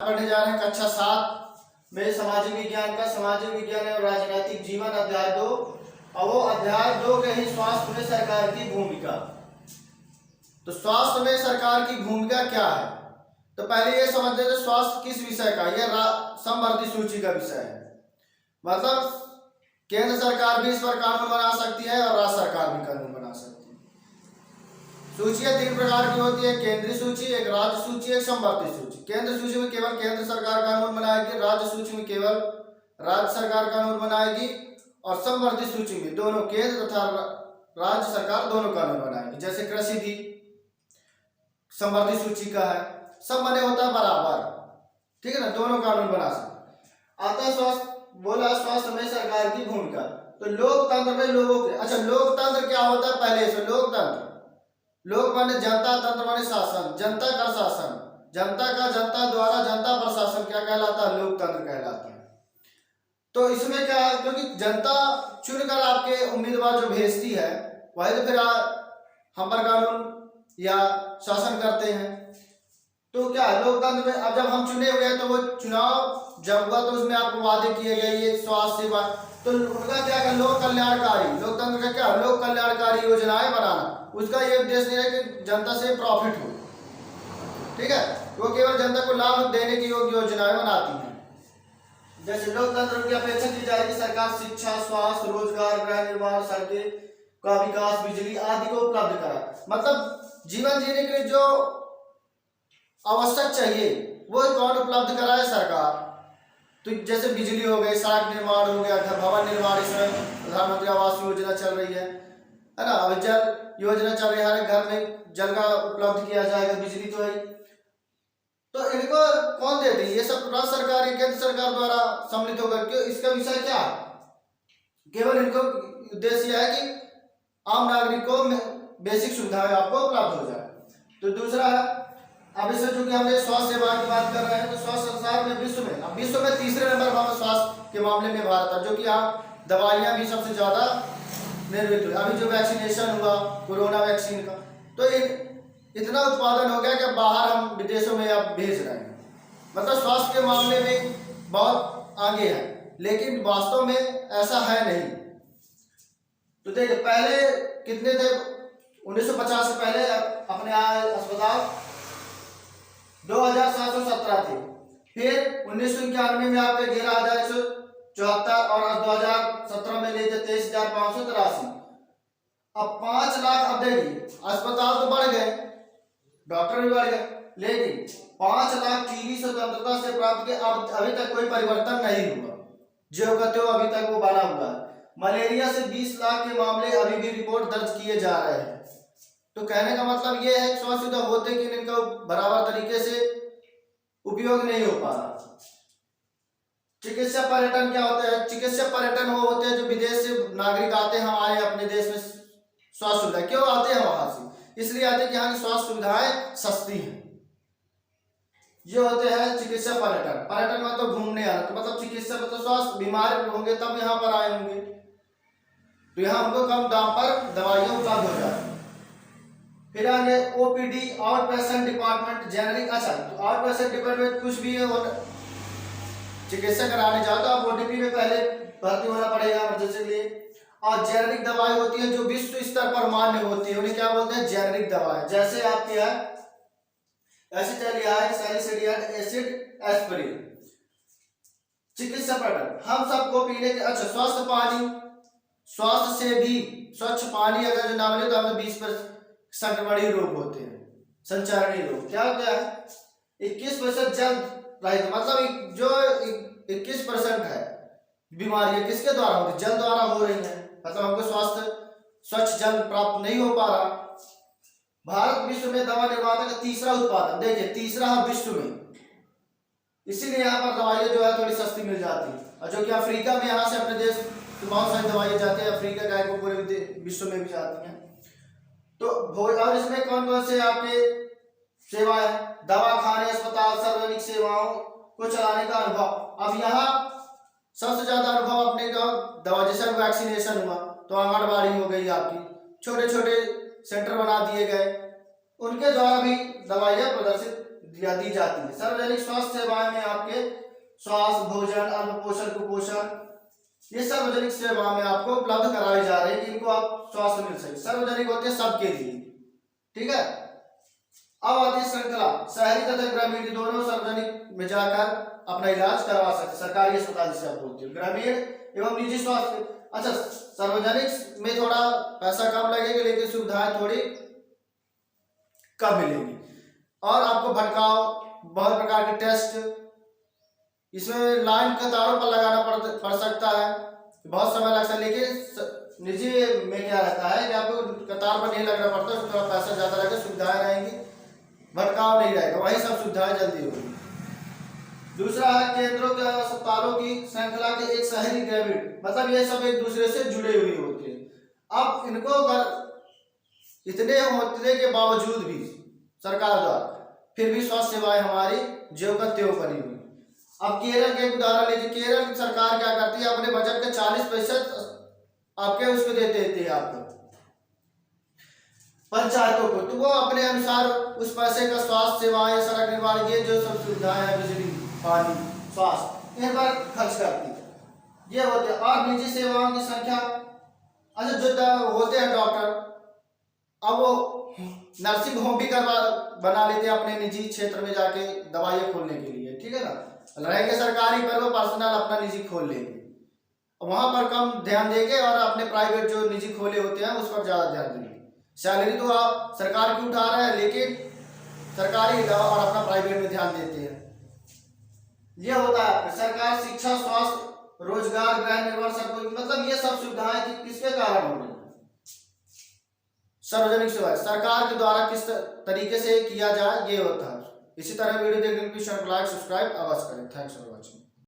पढ़ने जा रहे हैं कक्षा 7 में सामाजिक विज्ञान का सामाजिक विज्ञान और राजनीतिक जीवन अध्याय 2 और वो अध्याय 2 के ही स्वास्थ्य में सरकार की भूमिका। तो स्वास्थ्य में सरकार की भूमिका क्या है, तो पहले ये समझ लेते स्वास्थ्य किस विषय का, यह समवर्ती सूची का विषय है। मतलब केंद्र सरकार भी इस पर कानून बना सकती है और राज्य सरकार भी कानून बना सकती है। सूचियां 3 प्रकार की होती है, केंद्रीय सूची, एक राज्य सूची, एक समवर्ती सूची। केंद्र सूची में केवल केंद्र सरकार कानून बनाएगी, राज्य सूची में केवल राज्य सरकार कानून बनाएगी और समवर्ती सूची में दोनों केंद्र तथा राज्य सरकार दोनों कानून बनाएगी। जैसे कृषि भी समवर्ती सूची का है, सब बने होता है बराबर, ठीक है ना, दोनों कानून बना सकते। आता स्वास्थ्य बोला स्वास्थ्य में सरकार की भूमिका, तो लोकतंत्र में लोगों के, अच्छा लोकतंत्र क्या होता है पहले से, लोकतंत्र लोक माने जनता, तंत्र माने शासन, जनता का शासन, जनता का जनता द्वारा जनता प्रशासन क्या कहलाता है, लोकतंत्र कहलाता है। तो इसमें क्या है, क्योंकि जनता चुनकर आपके उम्मीदवार जो भेजती है वही तो फिर हम पर कानून या शासन करते हैं। तो क्या लोकतंत्र में अब जब हम चुने हुए हैं तो वो चुनाव जब हुआ तो उसमें आपको वादे किए गए ये स्वास्थ्य सेवा, तो उनका क्या है लोक कल्याणकारी, लोकतंत्र का क्या लोक कल्याणकारी योजनाएं बनाना, उसका ये उद्देश्य नहीं है कि जनता से प्रॉफिट हो, ठीक है, वो केवल जनता को लाभ देने की योजनाएं बनाती है। जैसे लोकतंत्र की अपेक्षा की जा रही है सरकार शिक्षा, स्वास्थ्य, रोजगार, गृह निर्माण, सड़कें का विकास, बिजली आदि को उपलब्ध करा, मतलब जीवन जीने के लिए जो आवश्यक चाहिए वो कौन उपलब्ध कराए, सरकार। तो जैसे बिजली हो गई, सड़क निर्माण हो गया, घर भवन निर्माण, इसमें प्रधानमंत्री आवास योजना चल रही है ना, अभी जल योजना चल रही है, हर घर में जल का उपलब्ध किया जाएगा, बिजली तो है। तो इनको कौन देते हैं, ये सब राज्य सरकार या केंद्र सरकार द्वारा सम्मिलित होकर के। इसका विषय क्या है, केवल इनको उद्देश्य है कि आम नागरिकों में बेसिक सुविधाएं आपको उपलब्ध हो जाए। तो दूसरा है, अब इससे चूंकि हमने स्वास्थ्य सेवा की बात कर रहे हैं, तो स्वास्थ्य संसार में विश्व में तीसरे नंबर पर स्वास्थ्य के मामले में भारत है, जो कि यहाँ दवाइयाँ भी सबसे ज्यादा निर्मित हुई। अभी जो वैक्सीनेशन हुआ कोरोना वैक्सीन का, तो इतना उत्पादन हो गया कि बाहर हम विदेशों में अब भेज रहे हैं, मतलब स्वास्थ्य के मामले में बहुत आगे है, लेकिन वास्तव में ऐसा है नहीं। तो देखिए पहले कितने थे, 1950 से पहले अपने अस्पताल 2717 थे, फिर 1991 में आपके 11,174 और 2017 में ले 23,583। अब 5 लाख, अब देखिए अस्पताल तो बढ़ गए, डॉक्टर भी बढ़ गए, लेकिन 5 लाख टीबी स्वतंत्रता से प्राप्त के अब अभी तक कोई परिवर्तन नहीं हुआ, जो का त्यों अभी तक वो बना हुआ है। मलेरिया से 20 लाख के मामले अभी भी रिपोर्ट दर्ज किए जा रहे हैं। तो कहने का मतलब ये है स्वास्थ्य सुविधा होते कि इनका बराबर तरीके से उपयोग नहीं हो पा रहा। चिकित्सा पर्यटन क्या होता है, चिकित्सा पर्यटन वो होते हैं जो विदेश से नागरिक आते हैं हमारे अपने देश में स्वास्थ्य सुविधा, क्यों आते हैं वहां से, इसलिए आते हैं कि यहाँ की स्वास्थ्य सुविधाएं सस्ती हैं। ये होते हैं चिकित्सा पर्यटन। पर्यटन मतलब घूमने आना, तो मतलब चिकित्सा मतलब स्वास्थ्य, बीमार होंगे तब यहाँ पर आए होंगे, तो यहाँ उनको कम दाम पर दवाइयाँ उपलब्ध हो जाती है। फिर आगे OPD, out patient department, generic. अच्छा, तो आउट पेशेंट डिपार्टमेंट कुछ भी है चिकित्सा कराने जाओ तो आप ओटीपी में पहले भर्ती होना पड़ेगा इमरजेंसी के लिए। और जेनरिक दवाई होती है जो विश्व स्तर पर मान्य होती है, उन्हें क्या बोलते हैं, जेनरिक दवाएं। जैसे आपकी है एसिटालियाइन, सैलिसिलियन एसिड, एस्पिरिन। चिकित्सा पर्यटन हम सबको पीने के, अच्छा स्वास्थ्य पानी, स्वास्थ्य से भी स्वच्छ पानी अगर जो ना मिले तो हमें 20% संक्रमणीय रोग होते हैं, संचारणीय रोग। क्या होता है, 21% जल रहित, मतलब जो 21% है बीमारियां किसके द्वारा होती, जल द्वारा हो रही है, मतलब हमको स्वास्थ्य स्वच्छ जल प्राप्त नहीं हो पा रहा। भारत विश्व में दवा निर्माता का तीसरा उत्पादन, देखिए तीसरा है विश्व में, इसीलिए यहाँ पर दवाइयाँ जो है थोड़ी सस्ती मिल जाती है। और जो कि अफ्रीका में यहाँ से अपने देश तो बहुत सारी दवाइयाँ जाती है, अफ्रीका का को पूरे विश्व में भी जाती हैं। तो और इसमें कौन कौन से आपके सेवाएं, दवा खाने, अस्पताल, सार्वजनिक सेवाओं को चलाने का अनुभव। अब यहाँ सबसे ज्यादा अनुभव अपने का दवा, जैसे वैक्सीनेशन हुआ तो आंगनबाड़ी हो गई आपकी, छोटे छोटे सेंटर बना दिए गए, उनके द्वारा भी दवाइयाँ प्रदर्शित दी जाती है। सार्वजनिक स्वास्थ्य सेवाएं में आपके स्वास्थ्य, भोजन, अन्न पोषण, कुपोषण, ये सार्वजनिक सेवा में आपको उपलब्ध कराई जा रही है कि इनको आप स्वास्थ्य मिल सके। सार्वजनिक होते हैं सबके लिए, ठीक है। अब आती है श्रृंखला, शहरी तथा ग्रामीण दोनों सार्वजनिक में जाकर अपना इलाज करवा सकते, सरकारी अस्पताल जिसे आप बोलते हो, ग्रामीण एवं निजी स्वास्थ्य। अच्छा, सार्वजनिक में थोड़ा पैसा कम लगेगा लेकिन सुविधाएं थोड़ी कम मिलेंगी और आपको भटकाव, बहुत प्रकार के टेस्ट, इसमें लाइन कतारों पर लगाना पड़ सकता है, बहुत समय लगता है। लेकिन निजी में क्या रहता है कि आपको कतार पर नहीं लगना पड़ता, थोड़ा पैसा ज्यादा लगेगा, सुविधाएं रहेंगी, भटकाव नहीं रहेगा, वही सब सुविधाएं जल्दी होगी। दूसरा है केंद्रों के अस्पतालों की श्रृंखला के एक शहरी ग्रामीण, मतलब ये सब एक दूसरे से जुड़े हुए होते हैं। अब इनको इतने होने के बावजूद भी सरकार द्वारा फिर भी स्वास्थ्य सेवाएं हमारी ज्यों का त्यों बनी हुई। अब केरल के उदाहरण लीजिए, केरल सरकार क्या करती है, अपने बजट का 40% आपके उसको देते हैं आपको पंचायतों को, तो वो अपने अनुसार उस पैसे का स्वास्थ्य सेवाएं, सड़क निर्माण, ये जो सब सुविधाएं हैं, बिजली, पानी, स्वास्थ्य, इन पर खर्च करती है, ये होते हैं। और निजी सेवाओं की संख्या, अच्छा जो होते हैं डॉक्टर, अब वो नर्सिंग होम भी बना लेते हैं अपने निजी क्षेत्र में जाके दवाइयाँ खोलने के लिए, ठीक है ना। रहेंगे सरकारी पर वो पर्सनल अपना निजी खोल लेंगे, वहां पर कम ध्यान देंगे और अपने प्राइवेट जो निजी खोले होते हैं उस पर ज्यादा ध्यान देंगे। सैलरी तो आप सरकार की उठा रहे हैं लेकिन सरकारी और अपना प्राइवेट में ध्यान देते हैं। ये होता है सरकार, शिक्षा, स्वास्थ्य, रोजगार, गृह निर्माण, सब, मतलब ये सब सुविधाएं किसके कारण हो रही है, सार्वजनिक सेवा सरकार के द्वारा किस तरीके से किया जाए, ये होता है। इसी तरह वीडियो देखने के लिए लाइक, सब्सक्राइब अवश्य करें। Thanks for watching.